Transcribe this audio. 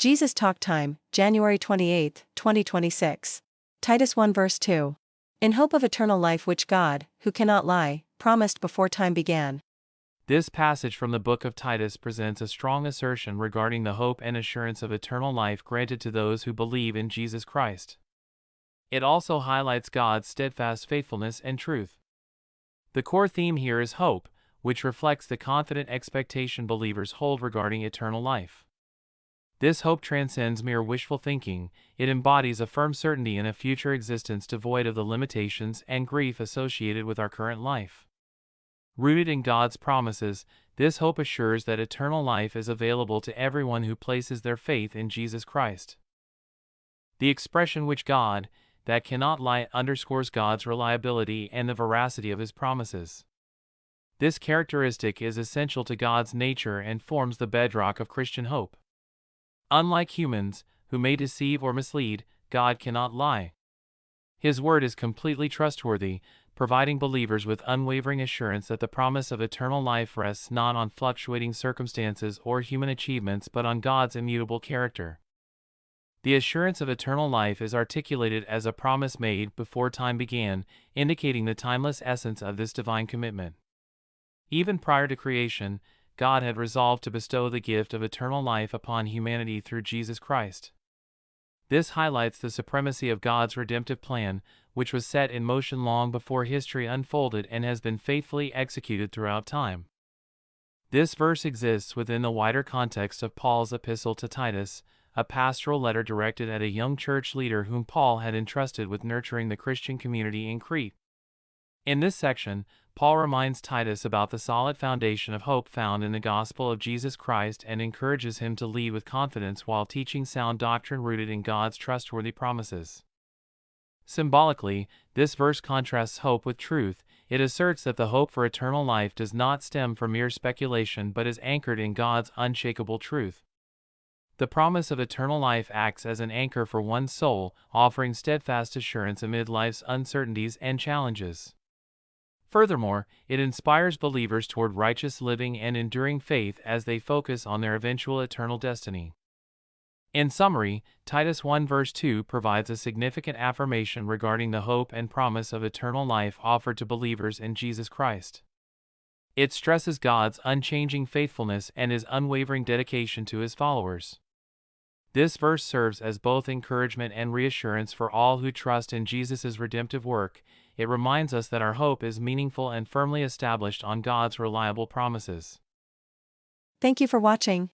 Jesus Talk Time, January 28, 2026. Titus 1 verse 2. In hope of eternal life which God, who cannot lie, promised before time began. This passage from the book of Titus presents a strong assertion regarding the hope and assurance of eternal life granted to those who believe in Jesus Christ. It also highlights God's steadfast faithfulness and truth. The core theme here is hope, which reflects the confident expectation believers hold regarding eternal life. This hope transcends mere wishful thinking. It embodies a firm certainty in a future existence devoid of the limitations and grief associated with our current life. Rooted in God's promises, this hope assures that eternal life is available to everyone who places their faith in Jesus Christ. The expression "which God, that cannot lie" underscores God's reliability and the veracity of His promises. This characteristic is essential to God's nature and forms the bedrock of Christian hope. Unlike humans, who may deceive or mislead, God cannot lie. His word is completely trustworthy, providing believers with unwavering assurance that the promise of eternal life rests not on fluctuating circumstances or human achievements but on God's immutable character. The assurance of eternal life is articulated as a promise made before time began, indicating the timeless essence of this divine commitment. Even prior to creation, God had resolved to bestow the gift of eternal life upon humanity through Jesus Christ. This highlights the supremacy of God's redemptive plan, which was set in motion long before history unfolded and has been faithfully executed throughout time. This verse exists within the wider context of Paul's epistle to Titus, a pastoral letter directed at a young church leader whom Paul had entrusted with nurturing the Christian community in Crete. In this section, Paul reminds Titus about the solid foundation of hope found in the gospel of Jesus Christ and encourages him to lead with confidence while teaching sound doctrine rooted in God's trustworthy promises. Symbolically, this verse contrasts hope with truth. It asserts that the hope for eternal life does not stem from mere speculation but is anchored in God's unshakable truth. The promise of eternal life acts as an anchor for one's soul, offering steadfast assurance amid life's uncertainties and challenges. Furthermore, it inspires believers toward righteous living and enduring faith as they focus on their eventual eternal destiny. In summary, Titus 1 verse 2 provides a significant affirmation regarding the hope and promise of eternal life offered to believers in Jesus Christ. It stresses God's unchanging faithfulness and His unwavering dedication to His followers. This verse serves as both encouragement and reassurance for all who trust in Jesus' redemptive work. It reminds us that our hope is meaningful and firmly established on God's reliable promises. Thank you for watching.